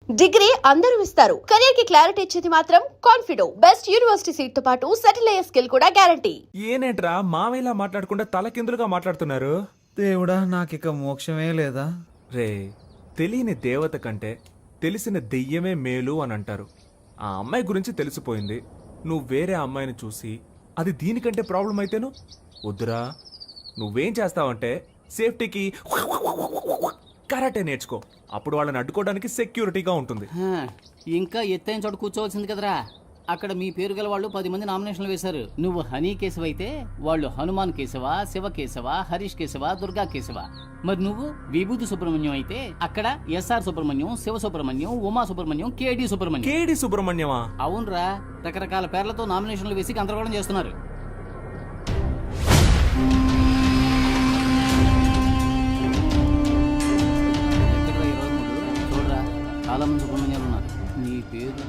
Degree అందరూ ఇస్తారు. Career కి క్లారిటీ ఇచ్చేది మాత్రం కాన్ఫిడో. బెస్ట్ యూనివర్సిటీ సీట్ తో పాటు సెటిల్ అయ్యే స్కిల్ కూడా గ్యారంటీ. ఏనేట్రా మామయ్యలా మాట్లాడకుండా తలకిందులుగా మాట్లాడుతున్నారు? దేవుడా నాకిక మోక్షమే లేదా? రే, తెలియని దేవత కంటే తెలిసిన దెయ్యమే మేలు అని అంటారు. ఆ అమ్మాయి గురించి తెలిసిపోయింది. నువ్వు వేరే అమ్మాయిని చూసి అది దీనికంటే ప్రాబ్లం అయితేను వద్దురా. నువ్వేం చేస్తావంటే సేఫ్టీకి కరాటే నేర్చుకో. అప్పుడు వాళ్ళని అడ్డుకోవడానికి సెక్యూరిటీగా ఉంటుంది. ఇంకా ఎత్తైన చోట కూర్చోవలసింది కదరా. అక్కడ మీ పేరు గల వాళ్ళు 10 మంది నామినేషన్లు వేశారు. నువ్వు హనీ కేశవ అయితే వాళ్ళు హనుమాన్ కేశవ, శివ కేశవ, హరీష్ కేశవ, దుర్గా కేశవ. మరి నువ్వు విభూతి సుబ్రహ్మణ్యం అయితే అక్కడ ఎస్ఆర్ సుబ్రహ్మణ్యం, శివ సుబ్రహ్మణ్యం, ఉమా సుబ్రహ్మణ్యం, కేడి సుబ్రహ్మణ్యం. కేడి సుబ్రహ్మణ్యమా? అవునరా, రకరకాల పేర్లతో నామినేషన్లు వేసి గందరగోళం చేస్తున్నారు. చూడరా, చాలా మంది సుబ్రహ్మణ్యాలు ఉన్నారు. నీ పేరు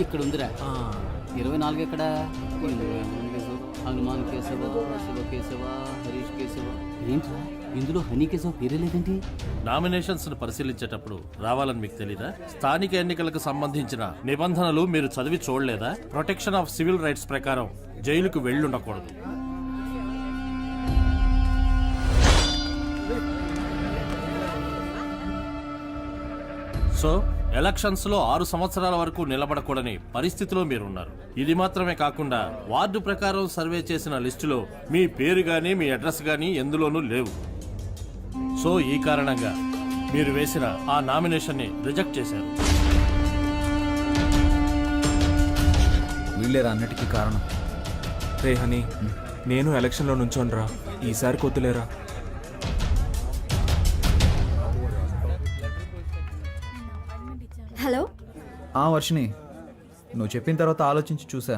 ఇక్కడ ఉందిరా. 24 ఎక్కడ? హనుమాన్ కేశవ, శివ కేశవ, హరీష్ కేశవ. ఏంట్రా ఇందులో హనీ కేశవ పేరే లేదేంటి? నామినేషన్స్ ను పరిశీలించేటప్పుడు రావాలని మీకు తెలీదా? స్థానిక ఎన్నికలకు సంబంధించిన నిబంధనలు మీరు చదివి చూడలేదా? ప్రొటెక్షన్ ఆఫ్ సివిల్ రైట్స్ ప్రకారం జైలుకు వెళ్ళుండకూడదు. సో ఎలక్షన్స్ లో 6 సంవత్సరాల వరకు నిలబడకూడని పరిస్థితిలో మీరున్నారు. ఇది మాత్రమే కాకుండా వార్డు ప్రకారం సర్వే చేసిన లిస్టులో మీ పేరు గానీ మీ అడ్రస్ గానీ ఎందులోనూ లేవు. సో ఈ కారణంగా మీరు వేసిన ఆ నామినేషన్ ని రిజెక్ట్ చేశారు. వీళ్ళేరా అన్నిటికీ కారణం. రే హనీ, నేను ఎలక్షన్లో నుంచోనరా. ఈసారి కొద్దులేరా. హలో. వర్షిని, నువ్వు చెప్పిన తర్వాత ఆలోచించి చూసా.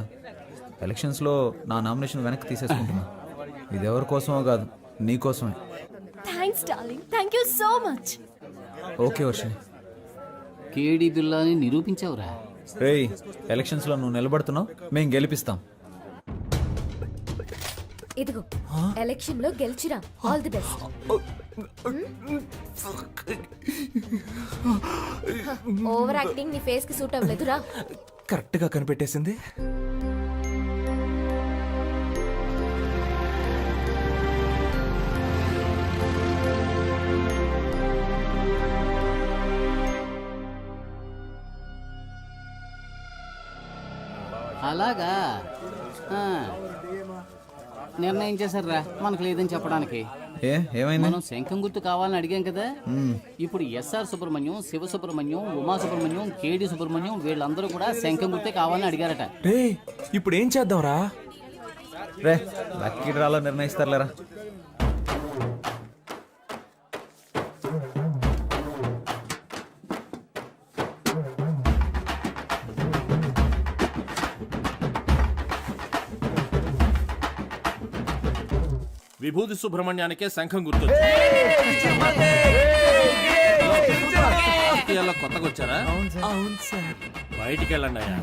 ఎలక్షన్స్లో నా నామినేషన్ వెనక్కి తీసేసుకుంటున్నా. ఇది ఎవరి కోసమో కాదు, నీ కోసమే. Thanks darling, thank you so much. Okay Varshini. కేడి బిల్లాని నిరూపించావురా. రేయ్, ఎలక్షన్స్లో నువ్వు నిలబడుతున్నావు, మేము గెలిపిస్తాం. ఇదిగో ఎలక్షన్ లో గెలిచిరా. All the best. Over acting నీ ఫేస్ కి సూట్ అవ్వలేదురా. కరెక్ట్ గా కనిపెట్టేసింది. అలాగా నిర్ణయం చేశారా మనకు లేదని చెప్పడానికి. ఏమైంది? మనం శంఖం గుర్తు కావాలని అడిగాం కదా. ఇప్పుడు ఎస్ఆర్ సుబ్రహ్మణ్యం, శివ సుబ్రహ్మణ్యం, ఉమా సుబ్రహ్మణ్యం, కేడి సుబ్రహ్మణ్యం వీళ్ళందరూ కూడా శంఖం గుర్తే కావాలని అడిగారట. రే, ఇప్పుడు ఏం చేద్దాంరా? రే, లక్కీ డ్రాలో నిర్ణయిస్తారులేరా. విభూతి సుబ్రహ్మణ్యానికే శంఖం గుర్తు. కొత్తగా వచ్చారా? అవును సార్. బయటికి వెళ్ళండి అయ్యా.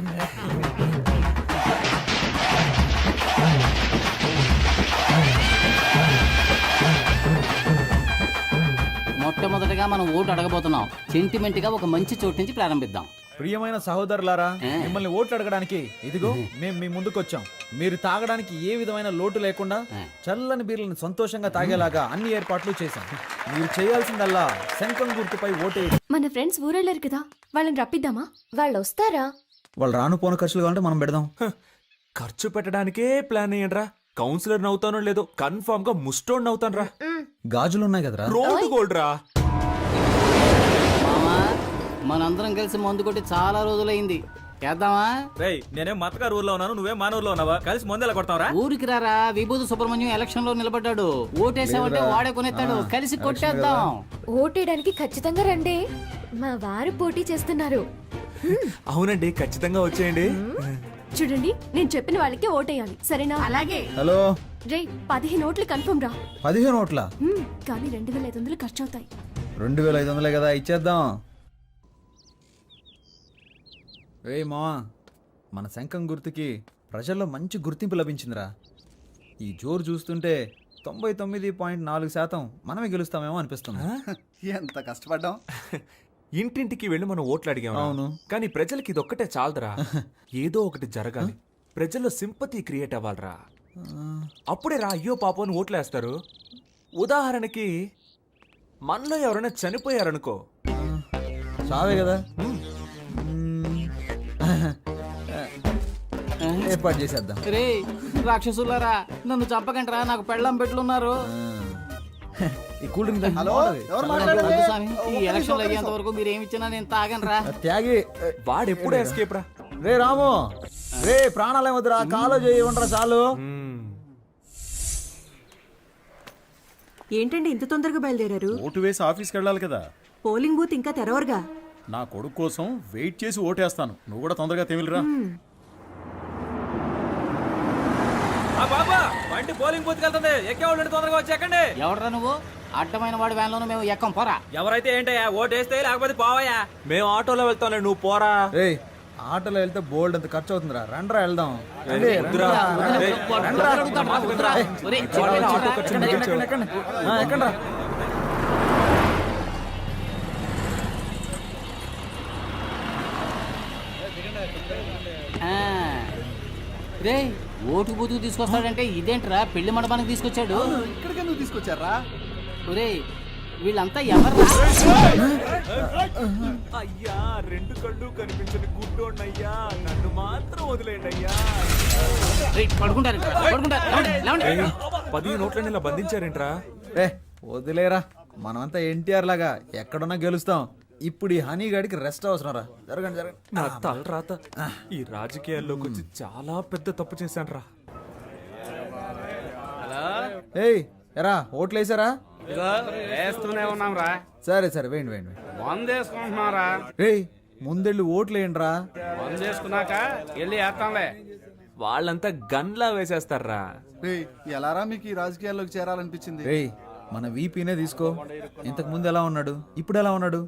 మొట్టమొదటిగా మనం ఓటు అడగబోతున్నాం. సెంటిమెంట్ గా ఒక మంచి చోటు నుంచి ప్రారంభిద్దాం. ప్రియమైన సహోదరులారా, మిమ్మల్ని ఓట్లు అడగడానికి ఇదిగో మేము మీ ముందుకు వచ్చాం. మీరు తాగడానికి ఏ విధమైన లోటు లేకుండా చల్లని బీర్లను సంతోషంగా తాగేలాగా అన్ని ఏర్పాట్లు చేశాం. మీరు చేయాల్సిందల్లా శంఖం గుర్తుపై ఓటేయండి. మన ఫ్రెండ్స్ ఊరెళ్ళారు కదా, వాళ్ళని రప్పిద్దామా? వాళ్ళు వస్తారా? వాళ్ళు రాను పోను ఖర్చులు కావాలంటే మనం పెడదాం. ఖర్చు పెట్టడానికే ప్లాన్ అయ్యండ్రా. కౌన్సిలర్ నవ్వుతానో లేదో కన్ఫర్మ్ గా ముస్టోడ్ నవ్వుతాను రా. గాజులు ఉన్నాయి కదరా. రోడ్ గోల్డ్ రా. మామా, మనందరం కలిసి మందు కొట్టి చాలా రోజులైంది. చేద్దామా? రేయ్, నేనేం మతగారు ఊర్లో ఉన్నాను, నువ్వే మన ఊర్లో ఉన్నావా? కలిసి ముందెలా కొడతావరా? ఊరికి రారా. విభూతి సుబ్రహ్మణ్యం ఎలక్షన్ లో నిలబడ్డాడు. ఓటేసావంటే వాడే కొనేస్తాడు. కలిసి కొట్టేద్దాం. ఓటేయడానికి ఖచ్చితంగా రండి. మా వారు పోటీ చేస్తున్నారు. అవునండి, ఖచ్చితంగా వచ్చేయండి. చూడండి, నేను చెప్పిన వాళ్ళకి ఓటేయాలి, సరేనా? అలాగే. హలో రే, 15 ఓట్లు కన్ఫర్మ్ రా. 15 ఓట్ల? కానీ 2500 ఖర్చు అవుతాయి. 2500 కదా, ఇచ్చేద్దాం. రేయ్ మావా, మన శంఖం గుర్తుకి ప్రజల్లో మంచి గుర్తింపు లభించిందిరా. ఈ జోరు చూస్తుంటే 99.4% మనమే గెలుస్తామేమో అనిపిస్తుంది. ఎంత కష్టపడ్డాం. ఇంటింటికి వెళ్ళి మనం ఓట్లు అడిగాం అవును. కానీ ప్రజలకి ఇదొక్కటే చాలదురా. ఏదో ఒకటి జరగాలి, ప్రజల్లో సింపతి క్రియేట్ అవ్వాలిరా. అప్పుడే రా అయ్యో పాపం అని ఓట్లేస్తారు. ఉదాహరణకి మనలో ఎవరైనా చనిపోయారనుకో, చావే కదా. ఏర్పాటు చేసేద్దాం. రే రాక్షసులారా, నన్ను చంపకంటరా, నాకు పెళ్ళం పెట్లున్నారు. ఈ కూల్ డ్రింక్ తాగి. వద్దు స్వామి, ఈ ఎలక్షన్ అయ్యేంత వరకు మీరు ఏమి ఇచ్చినా నేను తాగనరా. త్యాగి. వాడెప్పుడూ ఎస్కేప్ రా. రే రాము, రే ప్రాణాలే వద్దురా, కాలో చేయి ఉండరా చాలు. ఏంటండి ఇంత తొందరగా బయలుదేరారు? ఓటు వేసి ఆఫీస్కి వెళ్ళాలి కదా. పోలింగ్ బూత్ ఇంకా తెరవరుగా. నా కొడుకు కోసం వెయిట్ చేసి ఓటేస్తాను. నువ్వు కూడా తొందరగా తెమిలిరా. ఆ బాబా బండి పోలింగ్ బూత్కి వెళ్తుంది, ఎక్కేవాళ్ళు తొందరగా వచ్చి ఎక్కండి. ఎవడరా నువ్వు? అడ్డమైన వాడి వ్యాన్లోనూ మేము ఎక్కం, పోరా. ఎవరైతే ఏంటయ్యా, ఓటు వేస్తే లేకపోతే పోవయ్యా. మేము ఆటోలో వెళ్తాంలే, నువ్వు పోరా. రే ఆటోలో వెళ్తే బోల్డ్ అంత ఖర్చు అవుతుందిరా, రండ్రా వెళ్దాం. రండి, వద్దురా. రేయ్, ఒరేయ్, ఎక్కండి. ఎక్కండ్రా. రే ఓటు బూతుకు తీసుకొస్తాడంటే ఇదేంట్రా, పెళ్లి మండపానికి తీసుకొచ్చాడు. ఇక్కడికే నువ్వు తీసుకొచ్చారా? ఒరే వీళ్ళంతా ఎవర్రా? అయ్యా, రెండు కళ్ళు కనిపించని గుడ్డోన్నయ్యా, నన్ను మాత్రం వదిలేండి అయ్యా. రేయ్, పడుకుంటారు ఇక్కడ, పడుకుంటారు. లేవండి, లేవండి. 10 నోట్లని ఇలా బంధించారేంట్రా? ఏ వదిలేరా, మనమంతా ఎన్టీఆర్ లాగా ఎక్కడున్నా గెలుస్తాం. ఇప్పుడు ఈ హనీ గడికి రెస్ట్ అవసరం రా. జరగండి జరగండి. నా తలరాత, ఈ రాజకీయాల్లోకి వచ్చి చాలా పెద్ద తప్పు చేశానురా. ఏయ్ ఎరా, ఓట్లు వేసారా? వేస్తూనే ఉన్నాం రా. సరే సరే, వేయండి వేయండి. వందేసుకుంటున్నారా? రేయ్ ముందెళ్ళి ఓట్లు వేయండిరా. వందేసుకున్నాక వెళ్ళి వేస్తాంలే. వాళ్ళంతా గన్లా వేసేస్తారా. ఎలారా మీకు ఈ రాజకీయాల్లోకి చేరాలనిపించింది? రేయ్ మన వీపీనే తీసుకో. ఇంతకు ముందు ఎలా ఉన్నాడు, ఇప్పుడు ఎలా ఉన్నాడు?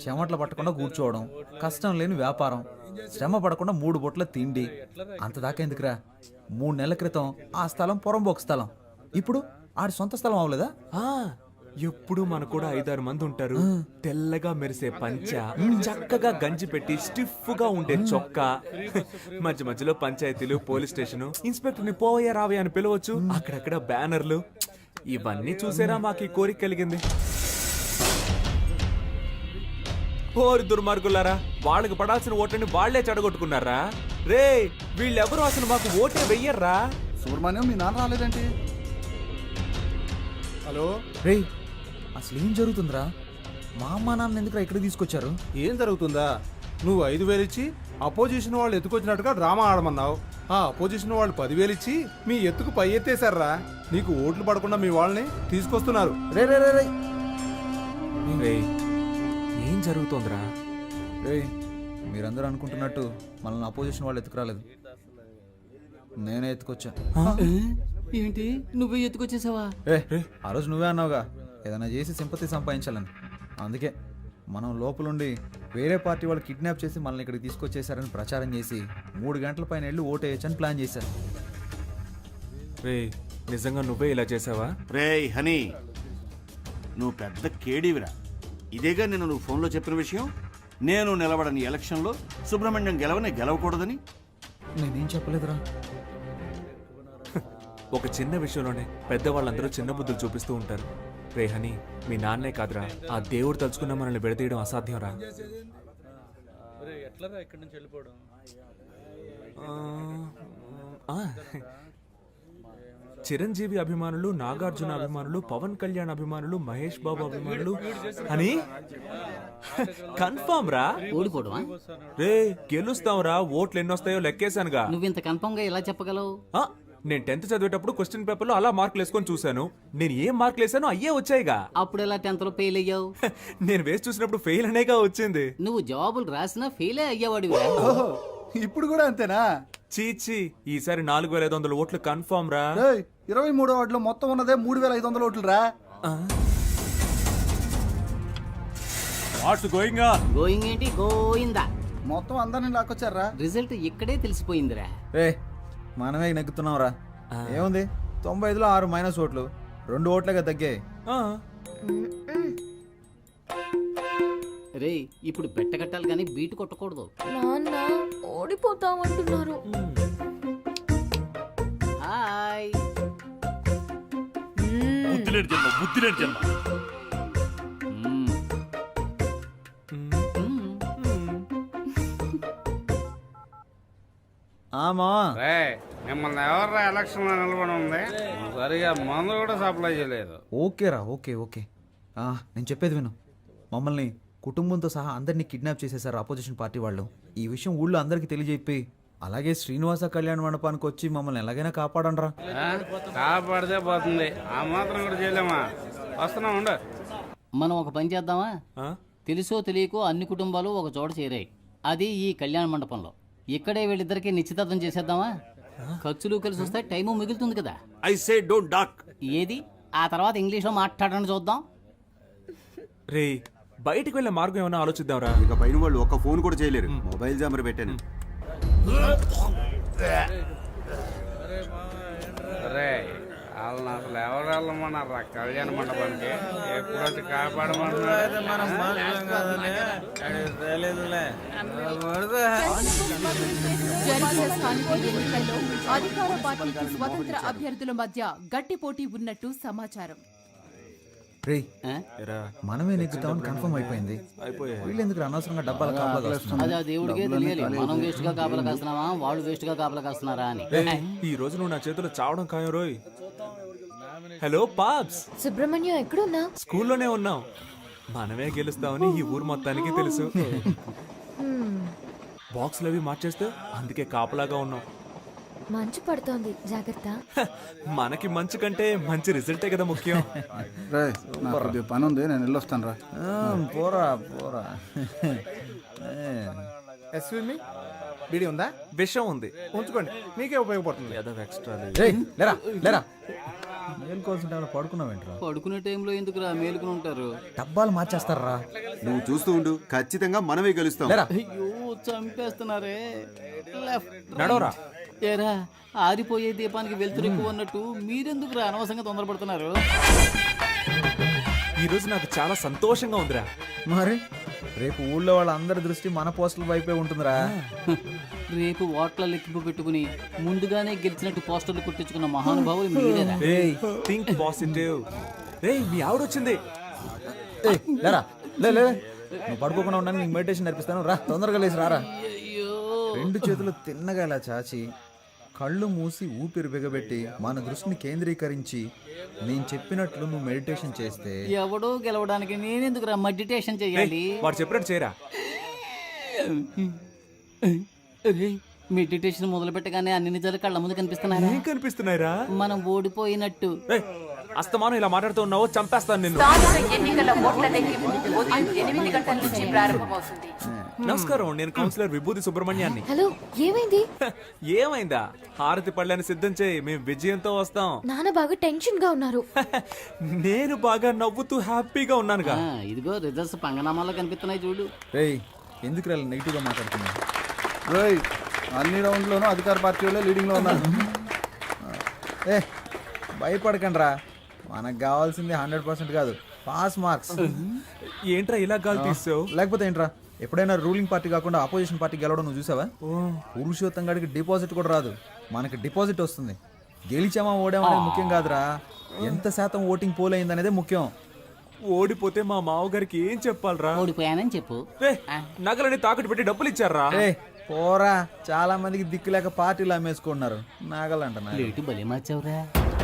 చెమట్లు పట్టకుండా కూర్చోవడం, కష్టం లేని వ్యాపారం, శ్రమ పడకుండా 3 పూట్ల తిండి. అంత దాకా ఎందుకురా? 3 నెలల క్రితం ఆ స్థలం పొరంబోకు స్థలం, ఇప్పుడు ఆడి సొంత స్థలం అవ్వలేదా? ఎప్పుడు మన కూడా 5-6 మంది ఉంటారు. తెల్లగా మెరిసే పంచ, చక్కగా గంజి పెట్టి స్టిఫ్ గా ఉండే చొక్కా, మధ్య మధ్యలో పంచాయతీలు, పోలీస్ స్టేషన్, ఇన్స్పెక్టర్ ని పోయా రావే అని పిలవచ్చు, అక్కడక్కడ బ్యానర్లు. ఇవన్నీ చూసేరా మాకు ఈ కోరిక కలిగింది. ఓరి దుర్మార్గులారా, వాళ్ళకి పడాల్సిన ఓట్లని వాళ్లే చెడగొట్టుకున్నారా. రే వీళ్ళెవరు అసలు మాకు ఓటే వెయ్యర్రా. సుబ్రహ్మణ్యం, మీ నాన్న రాలేదేంటి? హలో, రేయ్ అసలు ఏం జరుగుతుందిరా? మా అమ్మ నాన్న ఎందుకురా ఇక్కడ తీసుకొచ్చారు? ఏం జరుగుతుందా? నువ్వు 5,000 ఇచ్చి అపోజిషన్ వాళ్ళు ఎత్తుకొచ్చినట్టుగా డ్రామా ఆడమన్నావు. ఆ అపోజిషన్ వాళ్ళు 10,000 ఇచ్చి మీ ఎత్తుకు పై ఎత్తేశారా. నీకు ఓట్లు పడకుండా మీ వాళ్ళని తీసుకొస్తున్నారు. రే రే రే రే రేయ్, ఏం జరుగుతోందిరా? రేయ్ మీరందరూ అనుకుంటున్నట్టు మనల్ని అపోజిషన్ వాళ్ళు ఎత్తుకురాలేదు, నేనే ఎత్తుకొచ్చా. ఏంటి, నువ్వే ఎత్తుకొచ్చేసావా? ఆ రోజు నువ్వే అన్నావుగా ఏదైనా చేసి సింపతి సంపాదించాలని. అందుకే మనం లోపలుండి వేరే పార్టీ వాళ్ళు కిడ్నాప్ చేసి మనల్ని ఇక్కడికి తీసుకొచ్చేసారని ప్రచారం చేసి 3 గంటల పైన వెళ్ళి ఓటేయచ్చని ప్లాన్ చేశారు. రే నిజంగా నువ్వే ఇలా చేసావా? రేయ్ హనీ, నువ్వు పెద్ద కేడీవిరా. ఇదేగా నేను నువ్వు ఫోన్లో చెప్పిన విషయం. నేను నిలబడని ఎలక్షన్లో సుబ్రహ్మణ్యం గెలవకూడదని. నేనేం చెప్పలేదురా. ఒక చిన్న విషయంలోనే పెద్దవాళ్ళందరూ చిన్న బుద్ధులు చూపిస్తూ ఉంటారు. రే హనీ, మీ నాన్నే కాదురా, ఆ దేవుడు తలుచుకున్న మనల్ని విడదీయడం అసాధ్యం రా. చిరంజీవి అభిమానులు, నాగార్జున అభిమానులు, పవన్ కళ్యాణ్ అభిమానులు, మహేష్ బాబు అభిమానులు అని కన్ఫర్మ్ రా. ఓడిపోవడమా? రే గెలుస్తాం రా, ఓట్లు ఎన్నొస్తాయో లెక్కేశానుగా. నువ్వింత కన్ఫర్మ్ గా ఎలా చెప్పగలవు? నేను 10th చదివేటప్పుడు క్వశ్చన్ పేపర్ లో అలా మార్కులు వేసుకొని చూశాను. నేను ఏం మార్కులు వేసానో అయ్యే వచ్చాయిగా. అప్పుడు ఎలా 10th లో ఫెయిల్ అయ్యావు? నేను వేసి చూసినప్పుడు ఫెయిల్ అనేగా వచ్చింది. నువ్వు జవాబులు రాసినా ఫెయిలే అయ్యేవాడు. ఇప్పుడు కూడా అంతేనా? చీచి, ఈసారి 4,500 ఓట్లు కన్ఫర్మ్ రా. 23వ వార్డులో మొత్తం ఉన్నదే 3,500 ఓట్లు రా. What's going on? గోయింగ్ ఏంటి, గోయిందా. మొత్తం అందరిని లాక్కొచ్చారా. రిజల్ట్ ఇక్కడే తెలిసిపోయిందిరా. మనమే నెగ్గుతున్నాం రా. ఏముంది, 95లో 6 మైనస్ ఓట్లు, 2 ఓట్లుగా తగ్గాయి. రే ఇప్పుడు బెట్ట కట్టాలి కానీ బీటు కొట్టకూడదు. నాన్న ఓడిపోతామంటున్నారు. హాయ్. బుద్ధిలేని జన్మ, బుద్ధిలేని జన్మ. ఆమా మిమ్మల్ని ఎవర్రా ఎలక్షన్ లో నిలబడి ఉంది? సరిగా మందు కూడా సప్లై చేయలేదు. ఓకేరా, ఓకే ఓకే. నేను చెప్పేది విను. మమ్మల్ని కుటుంబంతో సహా అందరినీ కిడ్నాప్ చేసేసారు అపోజిషన్ పార్టీ వాళ్ళు. ఈ విషయం ఊళ్ళో అందరికీ తెలియజెప్పి అలాగే శ్రీనివాస కళ్యాణ మండపానికి వచ్చి మమ్మల్ని ఎలాగైనా కాపాడండ్రా. కాపాడితే పోతుంది, ఆ మాత్రం కూడా చేయలేమా? వస్తున్నా ఉండు. మనం ఒక పని చేద్దామా? ఆ? తెలుసో తెలియకో అన్ని కుటుంబాలు ఒక చోట చేరాయి. అది ఈ కళ్యాణ మండపంలో. ఇక్కడే వీళ్ళిద్దరికి నిశ్చితార్థం చేసేద్దామా? ఖర్చులు కలిసి వస్తే టైము మిగులుతుంది కదా. I say don't talk. ఏది ఆ తర్వాత ఇంగ్లీష్లో మాట్లాడడం చూద్దాం. రే బయటికి వెళ్ళే మార్గం ఏమైనా ఆలోచిద్దాంరా. ఇక పైన వాళ్ళు ఒక్క ఫోన్ కూడా చేయలేరు. మొబైల్ జామర్ పెట్టాను. రే వాళ్ళని అసలు ఎవరు వెళ్ళమన్నారా కళ్యాణ మండపానికి? ఎప్పుడు వచ్చి కాపాడమంటున్నారు? జరిగిన స్థానిక ఎన్నికల్లో అధికార పార్టీకి స్వతంత్ర అభ్యర్థుల మధ్య గట్టి పోటీ ఉన్నట్టు సమాచారం. రే ఆ? మనమే నెగ్గుతామని కన్ఫర్మ్ అయిపోయింది. వీళ్ళు ఎందుకు అనవసరంగా డబ్బాలు కాపలా కాస్తున్నారు? అది ఆ దేవుడికే తెలియాలి. మనం వేస్ట్ గా కాపలా కాస్తున్నామా, వాళ్ళు వేస్ట్ గా కాపలా కాస్తున్నారా అని. ఈ రోజు నువ్వు నా చేతిలో చావడం ఖాయం రోయ్. హలో పాప్స్, సుబ్రహ్మణ్యం ఎక్కడున్నా? స్కూల్లోనే ఉన్నాం. మనమే గెలుస్తామని ఈ ఊరు మొత్తానికి తెలుసు. బాక్స్లు అవి మార్చేస్తే అందుకే కాపలాగా ఉన్నాం. మంచు పడుతోంది, జాగ్రత్త. మనకి మంచి కంటే మంచి రిజల్టే కదా ముఖ్యం. రే నాకు కొద్దిగా పని ఉంది, నేను వెళ్ళొస్తాను రా. పోరా పోరా. ఎస్వి బీడీ ఉందా? విషయం ఉంది, ఉంచుకోండి, మీకే ఉపయోగపడుతుంది. ఏదో ఎక్స్ట్రా రేయ్, లేరా లేరా. మేలుకోవాల్సిన టైంలో పడుకున్నావేంట్రా? పడుకునే టైంలో ఎందుకురా మేలుకుని ఉంటారు? డబ్బాలు మార్చేస్తారా? నువ్వు చూస్తూ ఉండు, ఖచ్చితంగా మనమే గెలుస్తాం. లేరా. అయ్యో చంపేస్తున్నారే. లెఫ్ట్ నడవరా. ఏరా ఆరిపోయే దీపానికి వెలుతురు ఎక్కువ ఉన్నట్టు మీరెందుకు అనవసరంగా తొందరపడుతున్నారు? ఈ రోజు నాకు చాలా సంతోషంగా ఉందిరా. మరి రేపు ఊళ్ళో వాళ్ళందరి దృష్టి మన పోస్టుల వైపే ఉంటుందిరా. రేపు ఓట్ల లెక్కింపు పెట్టుకుని ముందుగానే గెలిచినట్టు పోస్టర్లు కుట్టించుకున్న మహానుభావులు మీరేరా. రేయ్ థింక్ పాజిటివ్. రేయ్ మీ ఆవిడొచ్చింది. ఏయ్, లేరా లే లే. నువ్వు పడుకోకుండా ఉండడానికి నీకు మెడిటేషన్ నేర్పిస్తాను. రా, తొందరగా లేచి రారా. అయ్యో రెండు చేతులు తిన్నగా ఇలా చాచి కళ్ళు మూసి ఊపిరి బిగబెట్టి మన దృష్టిని కేంద్రీకరించి నేను చెప్పినట్లు నువ్వు మెడిటేషన్ చేస్తే ఎవడో గెలవడానికి నేనెందుకురా మెడిటేషన్ చేయాలి? వాడు చెప్పినట్టు చేయరా. మెడిటేషన్ మొదలు పెట్టగానే అన్ని నిజాలు కళ్ళ ముందు కనిపిస్తున్నాయి. ఏం కనిపిస్తున్నాయిరా? మనం ఓడిపోయినట్టు. రేయ్, అస్తమానం ఇలా మాట్లాడుతూ ఉన్నావు, చంపేస్తాను నిన్ను. ఎన్నికల ఓట్ల లెక్కింపు ఉదయం 8 గంటల నుంచి ప్రారంభమవుతుంది. నమస్కారం, నేను కౌన్సిలర్ విభూతి సుబ్రహ్మణ్యాన్ని. హలో, ఏమైంది? ఏమైందా? హారతి పళ్ళని సిద్ధం చేయి, మేము విజయంతో వస్తాం. నాన్న బాగా టెన్షన్ గా ఉన్నారు. నేను బాగా నవ్వుతూ హ్యాపీగా ఉన్నానుగా. ఇదిగో రిజల్ట్స్ పంగనామాల్లో కనిపిస్తున్నాయి చూడు. రేయ్, ఎందుకు రా నెగిటివ్గా మాట్లాడుతున్నా? రేయ్ అన్ని రౌండ్లోనూ అధికార పార్టీ వాళ్ళే లీడింగ్లో ఉన్నారు. ఏ భయపడకండి రా, మనకు కావాల్సింది 100% కాదు, పాస్ మార్క్స్. ఏంట్రా ఇలా గాలి తీసావు? లేకపోతే ఏంట్రా, ఎప్పుడైనా రూలింగ్ పార్టీ కాకుండా ఆపోజిషన్ పార్టీ గెలవడం నువ్వు చూసావా? పురుషోత్తం గాడికి డిపాజిట్ కూడా రాదు, మనకి డిపాజిట్ వస్తుంది. గెలిచామా ఓడామా అనేది ముఖ్యం కాదురా, ఎంత శాతం ఓటింగ్ పోల్ అయింది అనేది ముఖ్యం. ఓడిపోతే మా మావగారికి ఏం చెప్పాలరా? ఓడిపోయానని చెప్పు. నగలని తాకట్టు పెట్టి డబ్బులు ఇచ్చారా? పోరా, చాలా మందికి దిక్కు లేక పార్టీలు అమ్మేసుకుంటున్నారు. నాగలంట లేటు బలి మార్చావురా.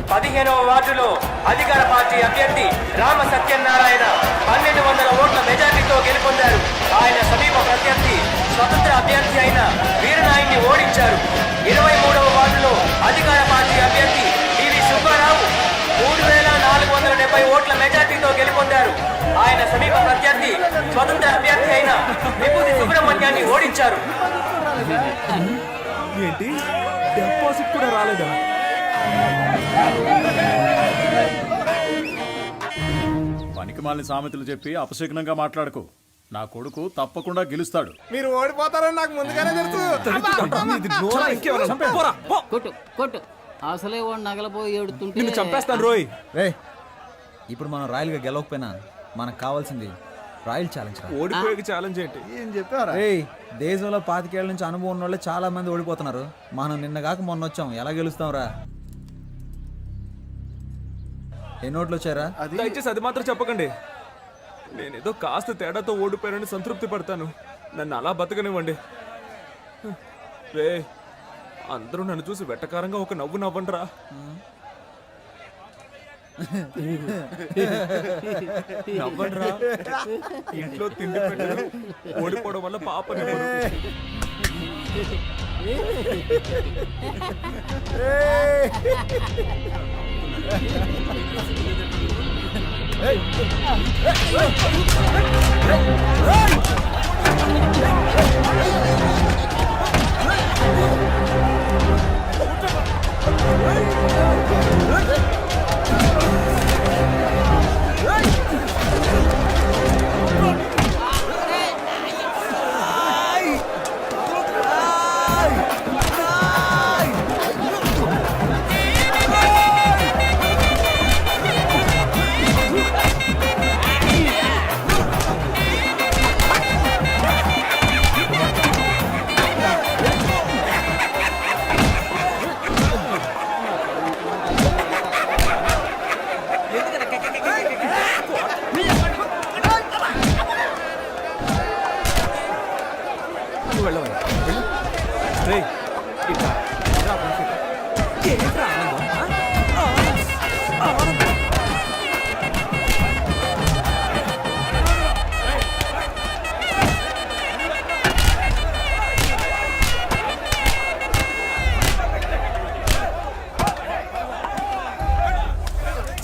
15వ వార్డులో అధికార పార్టీ అభ్యర్థి రామ సత్యనారాయణ 1200 ఓట్ల మెజార్టీతో గెలుపొందారు. ఆయన సమీప ప్రత్యర్థి స్వతంత్ర అభ్యర్థి అయిన వీరనాయుడిని ఓడించారు. 23వ వార్డులో అధికార పార్టీ అభ్యర్థి పివి సుబ్బారావు 3470 ఓట్ల మెజార్టీతో గెలుపొందారు. ఆయన సమీప ప్రత్యర్థి స్వతంత్ర అభ్యర్థి అయిన విభూతి సుబ్రహ్మణ్యాన్ని ఓడించారు. ఏంటి, డిపాజిట్ కూడా రాలేదా? పనికిమాలిన సామెతలు చెప్పి అపశకునంగా మాట్లాడకు. నా కొడుకు తప్పకుండా గెలుస్తాడు. మీరు ఓడిపోతారని నాకు ముందుగానే తెలుసు. కొట్టు కొట్టు. అసలే వాడు నగలపోయి ఏడుతుంటే నిన్ను చంపేస్తాను రోయ్. రే, ఇప్పుడు మనం రాయల్గా గెలవకపోయినా మనకు కావాల్సింది రాయల్ ఛాలెంజ్ రా. ఓడిపోయే ఛాలెంజ్ ఏంటి? ఏం చెప్పారా? ఏయ్, దేశంలో 25 ఏళ్ల నుంచి అనుభవం ఉన్న వాళ్ళే చాలా మంది ఓడిపోతున్నారు. మనం నిన్న కాక మొన్న వచ్చాం, ఎలా గెలుస్తాం రా? ఎన్ని ఓట్లు వచ్చారా? దయచేసి అది మాత్రం చెప్పకండి. నేనేదో కాస్త తేడాతో ఓడిపోయానని సంతృప్తి పడతాను. నన్ను అలా బతకనివ్వండి. రే, అందరూ నన్ను చూసి వెట్టకారంగా ఒక నవ్వు నవ్వండిరా. నవ్వండిరా. ఇంట్లో తిండి పెట్టరు, ఓడిపోవడం వల్ల పాపని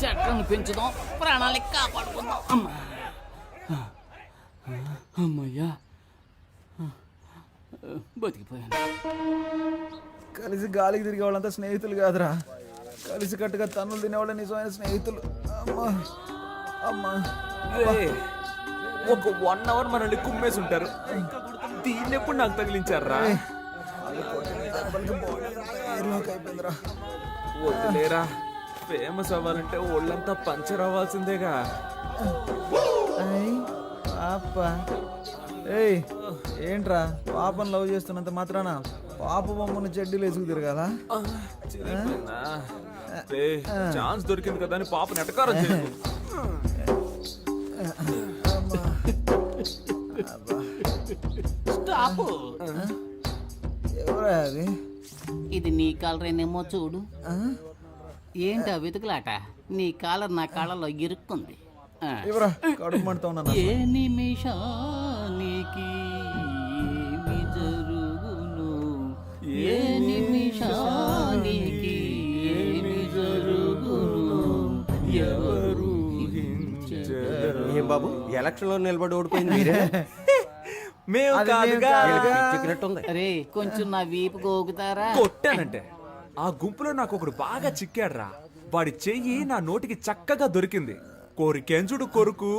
చెట్లను పెంచుదాం, ప్రాణాలని కాపాడుకుందాం. అమ్మయ్యా, బతికిపోయాను. కలిసి గాలికి తిరిగే వాళ్ళంతా స్నేహితులు కాదురా, కలిసి కట్టుగా తన్నులు తినేవాళ్ళ నిజమైన స్నేహితులు. అమ్మా అమ్మా. ఒక 1 అవర్ మనల్ని కుమ్మేసి ఉంటారు. దీన్ని ఎప్పుడు నాకు తగిలించారా? వదిలేరా, ఫేమస్ అవ్వాలంటే ఒళ్ళంతా పంచర్ అవ్వాల్సిందేగా. పాప, ఏయ్ ఏంట్రా పాపను లవ్ చేస్తున్నంత మాత్రాన పాప బొమ్మను చెడ్డీలు వేసుకు తిరగాల? ఛాన్స్ దొరికింది కదా అని పాప నెటకారం చేయకు. స్టాప్. ఎవరా అది? ఇది నీ కాలరేనేమో చూడు. ఏంటా వెతుకులాట? నీ కాలర్ నా కాళ్ళలో ఇరుక్కుంది. ఎవరా కడుపు మంటతో ఉన్నా? ఏ నిమిషానికి ఏమి జరుగును, ఏ నిమిషానికి ఏమి జరుగును, ఎవరు ఏం బాబు, ఎలక్షన్ లో నిలబడి ఓడిపోయింది మీరే? మేము కాదుగా. అరే కొంచెం నా వీపు గోగుతారా? కొట్టానంటే ఆ గుంపులో నాకు ఒకడు బాగా చిక్కాడ్రా. వాడి చెయ్యి నా నోటికి చక్కగా దొరికింది. కోరికెంచుడు కొరుకు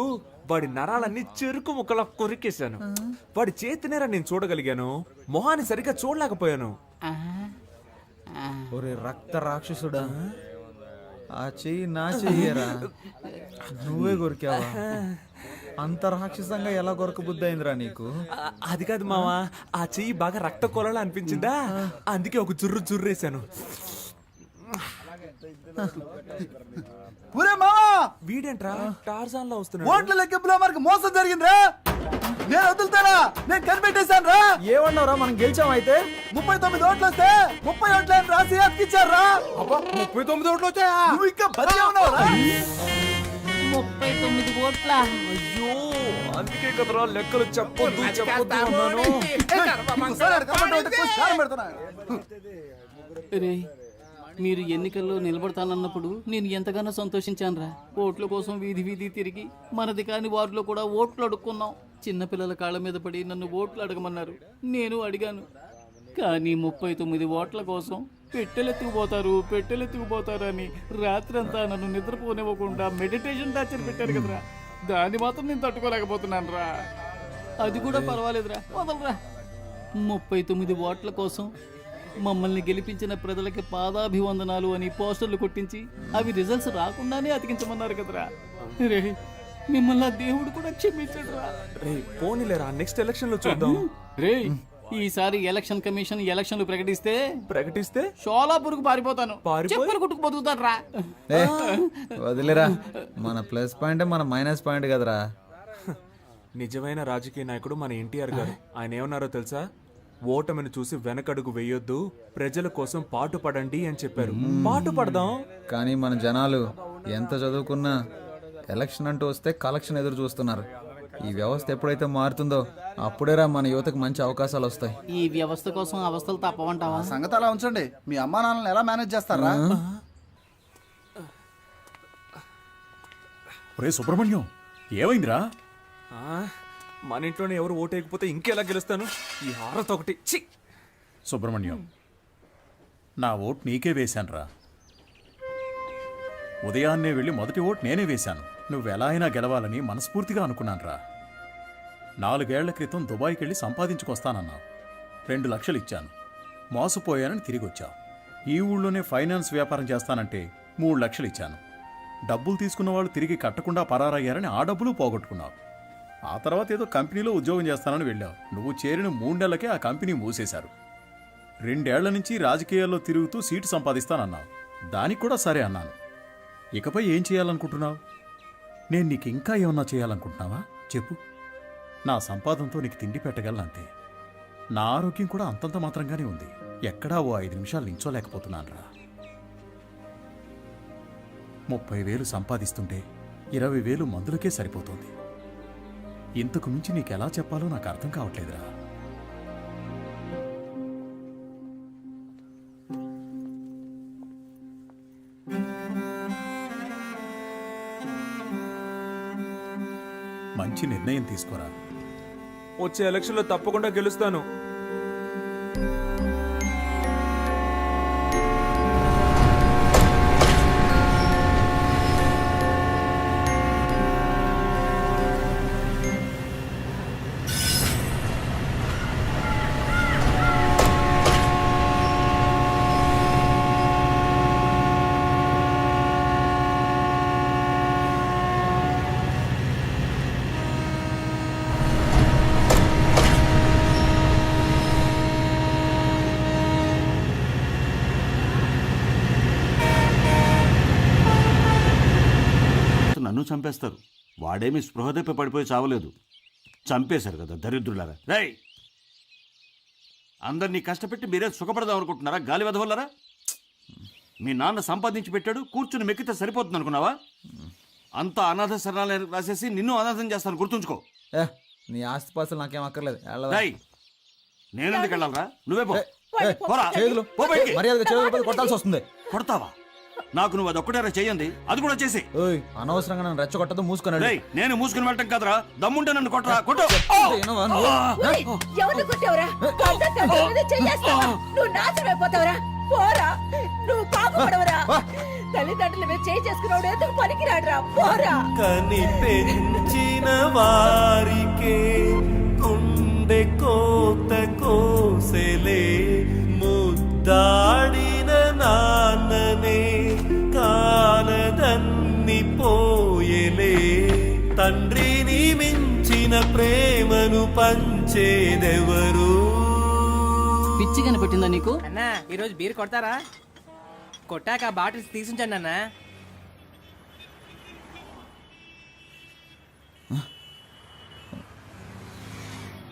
వాడి నరాలన్నీ చెరుకు ముక్కలా కొరికేశాను. వాడి చేతినేరా నేను చూడగలిగాను, మొహాన్ని సరిగ్గా చూడలేకపోయాను. ఒరే రక్త రాక్షసుడా, ఆ చెయ్యి నా చెయ్యరా, నువ్వే కొరికావా? అంత రాక్షసంగా ఎలా కొరక బుద్ధి అయిందిరా నీకు? అది కాదు మావా, ఆ చెయ్యి బాగా రక్త కొలలా అనిపించిందా, అందుకే ఒక జుర్రు జుర్రేశాను. వీడేంట్రా టార్జాన్ లో వస్తున్నాడు? ఓట్ల లెక్కింపులో మనకు మోసం జరిగిందిరా. నేను వదులుతారా? నేను కనిపెట్టేశాను రా. ఏమన్నారా, మనం గెలిచాం అయితే? 39 ఓట్లు వస్తే 30 ఓట్లని రాసి అతికిచ్చారా? 39 ఓట్లు వచ్చాయా? నువ్వు ఇంకా బతికే ఉన్నావురా? 39 ఓట్ల. అయ్యో, అందుకే కదరా లెక్కలు చెప్పొద్దు చెప్పొద్దు అన్నాను. రే, మీరు ఎన్నికల్లో నిలబడతానన్నప్పుడు నేను ఎంతగానో సంతోషించానురా. ఓట్ల కోసం వీధి వీధి తిరిగి మనది కాని వారిలో కూడా ఓట్లు అడుక్కున్నాం. చిన్నపిల్లల కాళ్ళ మీద పడి నన్ను ఓట్లు అడగమన్నారు, నేను అడిగాను. కానీ 39 ఓట్ల కోసం పెట్టెలెత్తుకుపోతారు అని రాత్రంతా నన్ను నిద్రపోనివ్వకుండా మెడిటేషన్ టార్చర్ పెట్టారు కదరా. దాన్ని మాత్రం నేను తట్టుకోలేకపోతున్నాను రా. అది కూడా పర్వాలేదురా, వదలరా. 39 ఓట్ల కోసం మమ్మల్ని గెలిపించిన ప్రజలకి పాదాభివందనాలు అని పోస్టర్లు కొట్టించి అవి రిజల్ట్స్ రాకుండానే అతికించమన్నారు కదరా. రే, మిమ్మల్ని ఆ దేవుడు కూడా క్షమించడు రా. రే పోనీలేరా నెక్స్ట్ ఎలక్షన్ లో చూద్దాం. రే ఈసారి ఎలక్షన్ కమిషన్ ఎలక్షన్లు ప్రకటిస్తే షోలాపూర్కు పారిపోతాను. పారిపోయి? చెప్పులు కుట్టుకు బతుకుతాను రా. ఏ వదిలేరా, మన ప్లస్ పాయింట్ మన మైనస్ పాయింట్ కదరా. నిజమైన రాజకీయ నాయకుడు మన ఎన్టీఆర్ గారు. ఆయన ఏమన్నారో తెలుసా? ఓటమిని చూసి వెనకడుగు వేయొద్దు, ప్రజల కోసం పాటు పడండి అని చెప్పారు. పాటు పడదాం. కానీ మన జనాలు ఎంత చదువుకున్నా ఎలక్షన్ అంటూ వస్తే కలెక్షన్ ఎదురు చూస్తున్నారు. ఈ వ్యవస్థ ఎప్పుడైతే మారుతుందో అప్పుడేరా మన యువతకు మంచి అవకాశాలు వస్తాయి. ఈ వ్యవస్థ కోసం అవస్థలు తప్పవంటావా? సంగతి అలా ఉంచండి. మీ అమ్మా నాన్నలను ఎలా మేనేజ్ చేస్తారా? ఒరే సుబ్రహ్మణ్యం, ఏమైందిరా? మన ఇంట్లోనే ఎవరు ఓటేయకపోతే ఇంకెలా గెలుస్తాను? ఈ హారత ఒకటి ఛీ! సుబ్రహ్మణ్యం, నా ఓట్ నీకే వేశానురా. ఉదయాన్నే వెళ్ళి మొదటి ఓట్ నేనే వేశాను. నువ్వెలా అయినా గెలవాలని మనస్ఫూర్తిగా అనుకున్నానురా. 4 ఏళ్ల క్రితం దుబాయ్కి వెళ్ళి సంపాదించుకొస్తానన్నావు. 2 లక్షలు ఇచ్చాను. మోసపోయానని తిరిగి వచ్చావు. ఈ ఊళ్ళోనే ఫైనాన్స్ వ్యాపారం చేస్తానంటే 3 లక్షలు ఇచ్చాను. డబ్బులు తీసుకున్న వాళ్ళు తిరిగి కట్టకుండా పరారయ్యారని ఆ డబ్బులు పోగొట్టుకున్నావు. ఆ తర్వాత ఏదో కంపెనీలో ఉద్యోగం చేస్తానని వెళ్ళావు. నువ్వు చేరిన 3 నెలలకే ఆ కంపెనీ మూసేశారు. 2 ఏళ్ల నుంచి రాజకీయాల్లో తిరుగుతూ సీటు సంపాదిస్తానన్నావు. దానికి కూడా సరే అన్నాను. ఇకపై ఏం చేయాలనుకుంటున్నావు? నేను నీకు ఇంకా ఏమన్నా చేయాలనుకుంటున్నావా చెప్పు. నా సంపాదనతో నీకు తిండి పెట్టగలనంతే. నా ఆరోగ్యం కూడా అంతంత మాత్రంగానే ఉంది. ఎక్కడా ఓ 5 నిమిషాలు నించోలేకపోతున్నానురా. 30,000 సంపాదిస్తుంటే 20,000 మందులకే సరిపోతుంది. ఇంతకు మించి నీకెలా చెప్పాలో నాకు అర్థం కావట్లేదురా. మంచి నిర్ణయం తీసుకోరా. వచ్చే ఎలక్షన్ లో తప్పకుండా గెలుస్తాను. నన్ను చంపేస్తారు. వాడేమి స్పృహ తప్పి పడిపోయి చావలేదు. చంపేశారు కదా దరిద్రులారా. రేయ్, అందరినీ కష్టపెట్టి మీరే సుఖపడదాం అనుకుంటున్నారా? గాలి వెదవల్లరా. మీ నాన్న సంపాదించి పెట్టాడు, కూర్చుని మెక్కితే సరిపోతుంది అనుకున్నావా? అంతా అనాథ శరణాలయం రాసేసి నిన్ను అనాథం చేస్తాను, గుర్తుంచుకో. నీ ఆస్తిపాస్తులు నాకేం అక్కర్లేదు. రేయ్, నేనెందుకు వెళ్ళాలరా? నువ్వే పో. పోరా. చేతులు పో బయటికి. మర్యాదగా చేతులు కొట్టాల్సి వస్తుంది. కొడతావా? నాకు నువ్వు అదొక్కటేరా చెయ్యండి, అది కూడా చేసి. అనవసరంగా నన్ను రెచ్చగొట్టదు, మూసుకున్నాడు. నేను మూసుకుని వెళ్ళటం కదరా, దమ్ముంటే నన్ను కొట్టరా. కొట్టు. ఎవరిని కొట్టావురా? నువ్వు నాశనమైపోతావురా. పోరా, నువ్వు కాపాడవరా. తల్లిదండ్రుల మీద చేయి చేసుకున్నాడు ఎందుకు పనికిరాడురా. పోరా. కని పెంచిన వారికే గుండె కోత కోసెలే, ముద్దాడిన నాన్ననే కాలదన్ని పోయెలే. తండ్రిని మించిన ప్రేమను పంచేదెవరు? పిచ్చి కనిపెట్టిందా నీకు? అన్నా ఈరోజు బీర్ కొడతారా? కొట్టాక బాటిల్స్ తీసుంచండి అన్నా.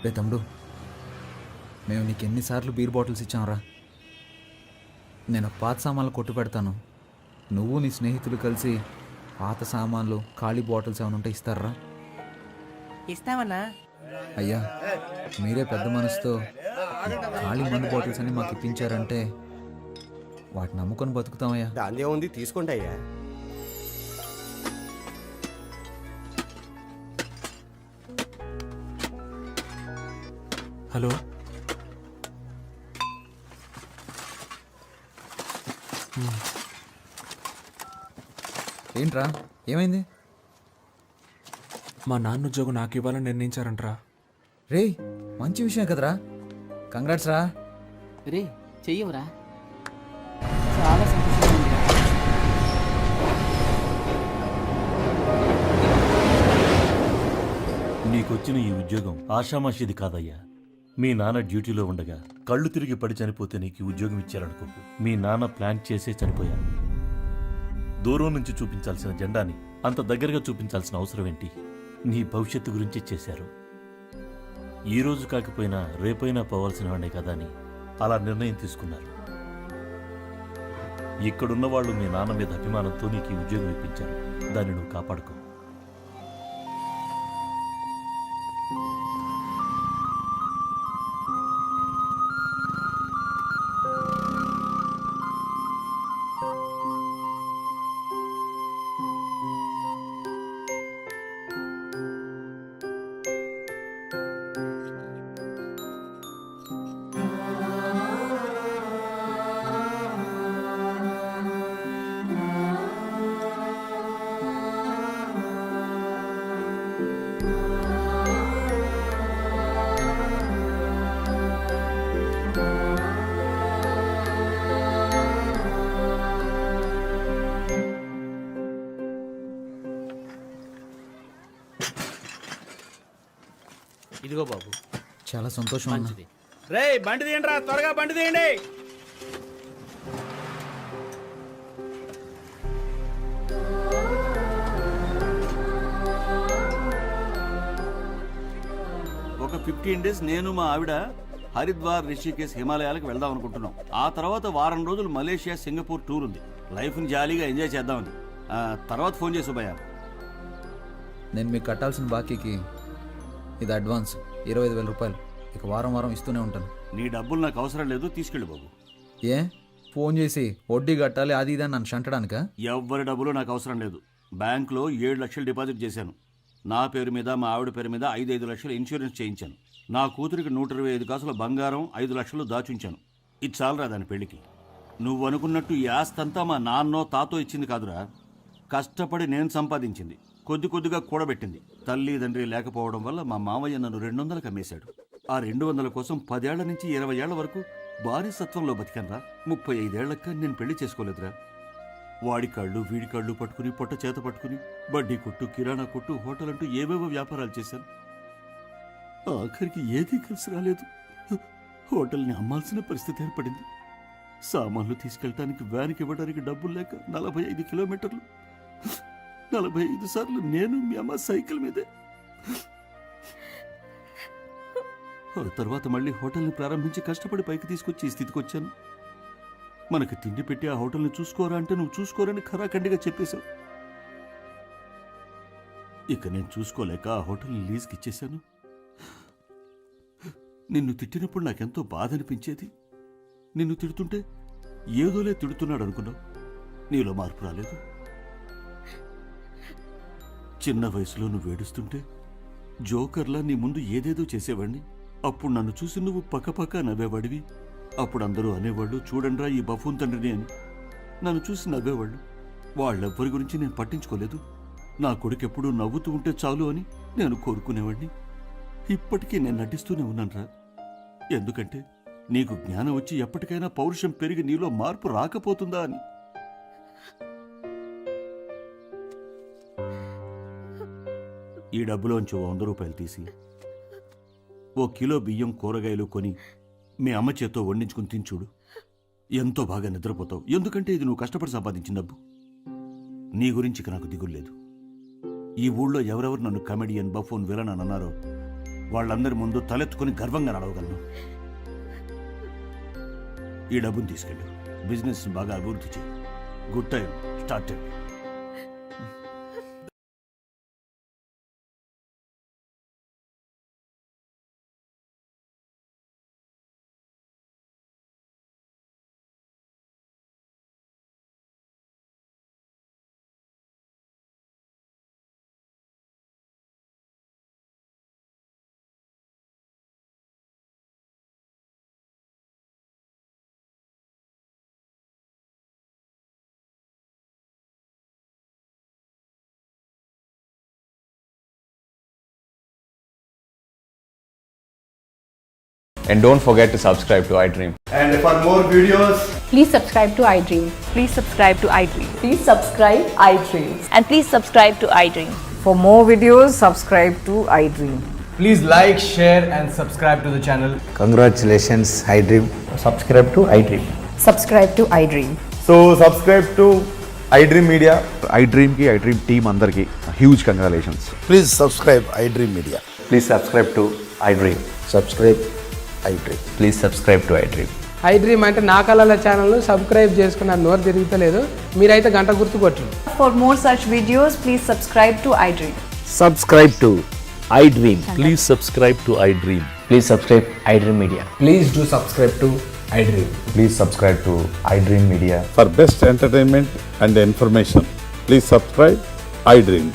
రే తమ్ముడు, మేము నీకు ఎన్నిసార్లు బీర్ బాటిల్స్ ఇచ్చాంరా. నేను పాత సామాన్లు కొట్టు పెడతాను, నువ్వు నీ స్నేహితులు కలిసి పాత సామాన్లు ఖాళీ బాటిల్స్ ఏమైనా ఉంటే ఇస్తారా? ఇస్తామన్నా. అయ్యా, మీరే పెద్ద మనసుతో ఖాళీ మందు బాటిల్స్ అని మాకు ఇప్పించారంటే వాటిని నమ్ముకొని బతుకుతామయ్యా. దాందే ఉంది, తీసుకోండి అయ్యా. హలో, ఏంట్రా, ఏమైంది? మా నాన్న ఉద్యోగం నాకు ఇవ్వాలని నిర్ణయించారంట్రా. రే, మంచి విషయం కదరా. కంగ్రాట్స్ రా. రే చెయ్యవురా, చాలా సంతోషంగా ఉందిరా. నీకొచ్చిన ఈ ఉద్యోగం ఆషామాషిది కాదయ్యా. మీ నాన్న డ్యూటీలో ఉండగా కళ్ళు తిరిగి పడి చనిపోతే నీకు ఈ ఉద్యోగం ఇచ్చారనుకోకు. మీ నాన్న ప్లాన్ చేసే చనిపోయారు. దూరం నుంచి చూపించాల్సిన జెండాని అంత దగ్గరగా చూపించాల్సిన అవసరం ఏంటి? నీ భవిష్యత్తు గురించి చేశారు. ఈ రోజు కాకపోయినా రేపైనా పోవాల్సిన వాడే కదా అని అలా నిర్ణయం తీసుకున్నారు. ఇక్కడున్న వాళ్ళు మీ నాన్న మీద అభిమానంతో నీకు ఈ ఉద్యోగం ఇప్పించారు. దాన్ని నువ్వు కాపాడుకో. ఇదిగో బాబు. చాలా సంతోషం. మంచిది. రే బండి తీయండి రా, త్వరగా బండి తీయండి. ఒక 15 days నేను మా ఆవిడ హరిద్వార్, రిషికేశ్, హిమాలయాలకు వెళ్దాం అనుకుంటున్నాం. ఆ తర్వాత వారం రోజులు మలేషియా, సింగపూర్ టూర్ ఉంది. లైఫ్ని జాలీగా ఎంజాయ్ చేద్దామని. తర్వాత ఫోన్ చేసి భయ్యా. నేను మీకు కట్టాల్సిన బాకీకి ఇది అడ్వాన్స్ 25,000 రూపాయలు. ఇక వారం వారం ఇస్తూనే ఉంటాను. నీ డబ్బులు నాకు అవసరం లేదు, తీసుకెళ్ళి బాబు. ఏ ఫోన్ చేసి వడ్డీ కట్టాలి అది ఇదని నన్ను షంటడానికా? ఎవ్వరి డబ్బులు నాకు అవసరం లేదు. బ్యాంకులో 7 లక్షలు డిపాజిట్ చేశాను. నా పేరు మీద, మా ఆవిడ పేరు మీద 5 లక్షలు ఇన్సూరెన్స్ చేయించాను. నా కూతురికి 125 కాసుల బంగారం, 5 లక్షలు దాచుంచాను. ఇది చాలరా దాని పెళ్లికి. నువ్వు అనుకున్నట్టు ఈ ఆస్తంతా మా నాన్నో తాతో ఇచ్చింది కాదురా. కష్టపడి నేను సంపాదించింది. కొద్ది కొద్దిగా కూడబెట్టింది. తల్లి తండ్రి లేకపోవడం వల్ల మా మామయ్య నన్ను 200 అమ్మేశాడు. ఆ 200 కోసం 10 ఏళ్ల నుంచి 20 ఏళ్ల వరకు బానిసత్వంలో బతికానరా. 35 ఏళ్లక నేను పెళ్లి చేసుకోలేదురా. వాడి కాళ్ళు వీడి కాళ్ళు పట్టుకుని, పొట్ట చేత పట్టుకుని బడ్డీ కొట్టు, కిరాణా కొట్టు, హోటల్ అంటూ ఏవేవో వ్యాపారాలు చేశాను. ఆఖరికి ఏదీ కలిసి రాలేదు. హోటల్ని అమ్మాల్సిన పరిస్థితి ఏర్పడింది. సామాన్లు తీసుకెళ్ళటానికి వ్యాన్కి ఇవ్వడానికి డబ్బులు లేక 45 కిలోమీటర్లు, 45 సార్లు నేను మీ అమ్మ సైకిల్ మీదే. ఆ తర్వాత మళ్ళీ హోటల్ని ప్రారంభించి కష్టపడి పైకి తీసుకొచ్చి ఈ స్థితికి వచ్చాను. మనకు తిండి పెట్టి ఆ హోటల్ని చూసుకోరా అంటే నువ్వు చూసుకోరని ఖరాఖండిగా చెప్పేశావు. ఇక నేను చూసుకోలేక ఆ హోటల్ని లీజ్కి ఇచ్చేశాను. నిన్ను తిట్టినప్పుడు నాకెంతో బాధ అనిపించేది. నిన్ను తిడుతుంటే ఏదోలే తిడుతున్నాడు అనుకున్నావు. నీలో మార్పు రాలేదు. చిన్న వయసులో నువ్వు ఏడుస్తుంటే జోకర్లా నీ ముందు ఏదేదో చేసేవాడిని. అప్పుడు నన్ను చూసి నువ్వు పక్కపక్క నవ్వేవాడివి. అప్పుడు అందరూ అనేవాళ్ళు, చూడండ్రా ఈ బఫూన్ తండ్రిని అని. నన్ను చూసి నవ్వేవాళ్ళు. వాళ్ళెవ్వరి గురించి నేను పట్టించుకోలేదు. నా కొడుకు ఎప్పుడూ నవ్వుతూ ఉంటే చాలు అని నేను కోరుకునేవాడిని. ఇప్పటికీ నేను నటిస్తూనే ఉన్నానురా. ఎందుకంటే నీకు జ్ఞానం వచ్చి ఎప్పటికైనా పౌరుషం పెరిగి నీలో మార్పు రాకపోతుందా అని. ఈ డబ్బులోంచి 100 రూపాయలు తీసి 1 కిలో బియ్యం, కూరగాయలు కొని మీ అమ్మ చేత్తో వండించుకుని తించూడు. ఎంతో బాగా నిద్రపోతావు. ఎందుకంటే ఇది నువ్వు కష్టపడి సంపాదించిన డబ్బు. నీ గురించి ఇక నాకు దిగులు లేదు. ఈ ఊళ్ళో ఎవరెవరు నన్ను కమెడియన్, బఫూన్, విలన్ అని అన్నారో వాళ్ళందరి ముందు తలెత్తుకుని గర్వంగా నడవగలను. ఈ డబ్బును తీసుకెళ్ళు, బిజినెస్ బాగా అభివృద్ధి చేయి. Good time started. And don't forget to subscribe to iDream. And for more videos, Please subscribe to iDream. Please subscribe to iDream. Please subscribe iDream. And please subscribe to iDream. For more videos, subscribe to iDream. Please like, share and subscribe to the channel. Congratulations I dream. Subscribe to I dream. Subscribe to iDream. So subscribe to I dream media. I dream కి I dream team అందరికి huge congratulations. Please subscribe I dream media. Please subscribe to iDream. Subscribe I dream. Please subscribe to iDream. I dream అంటే నా కళల channel subscribe చేసుకున్న నోరు తిరుగుతలేదు. మీరైతే గంట గుర్తు కొట్టండి. For more such videos, please subscribe to iDream. Subscribe to I dream. Please subscribe to I dream. Please subscribe iDream Media. Please do subscribe to I dream. Please subscribe to iDream Media. For best entertainment and information please subscribe I dream.